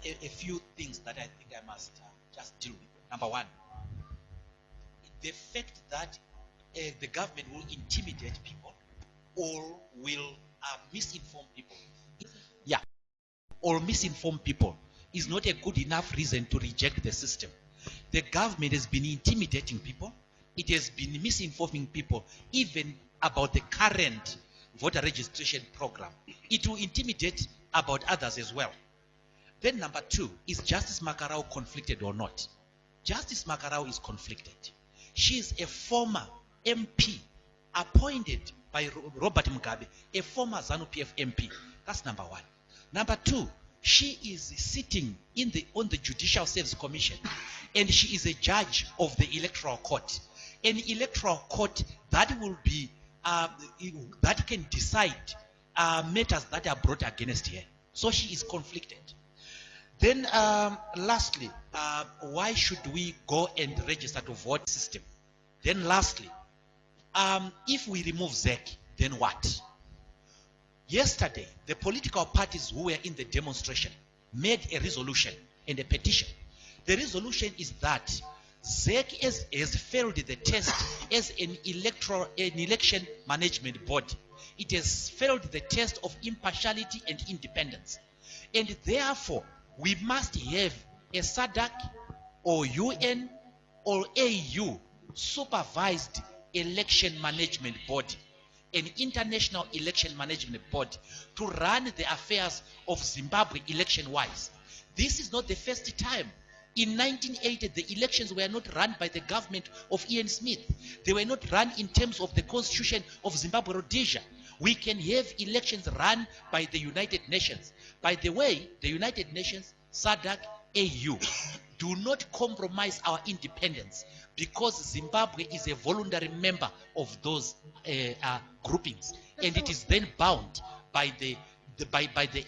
a few things that I think I must just deal with. Number one, the fact that the government will intimidate people or will misinform people. Yeah, or misinform people is not a good enough reason to reject the system. The government has been intimidating people. It has been misinforming people, even about the current voter registration program. It will intimidate about others as well. Then number two, is Justice Makarau conflicted or not? Justice Makarau is conflicted. She is a former MP appointed by Robert Mugabe, a former Zanu-PF MP. That's number one. Number two, she is sitting on the Judicial Service Commission, and she is a judge of the Electoral Court. An electoral court that will be that can decide matters that are brought against her. So she is conflicted. Then lastly, why should we go and register to vote system? Then lastly, if we remove ZEC, then what? Yesterday, the political parties who were in the demonstration made a resolution and a petition. The resolution is that ZEC has failed the test as an election management body. It has failed the test of impartiality and independence. And therefore, we must have a SADC or UN or AU supervised election management body, an international election management body, to run the affairs of Zimbabwe election-wise. This is not the first time. In 1980, the elections were not run by the government of Ian Smith. They were not run in terms of the constitution of Zimbabwe Rhodesia. We can have elections run by the United Nations. By the way, the United Nations, SADC, AU, do not compromise our independence, because Zimbabwe is a voluntary member of those groupings, and it is then bound by the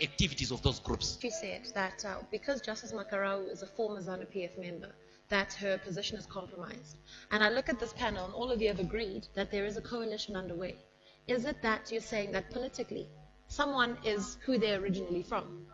activities of those groups. She said that because Justice Makarau is a former Zanu-PF member, that her position is compromised. And I look at this panel, and all of you have agreed that there is a coalition underway. Is it that you're saying that politically, someone is who they're originally from?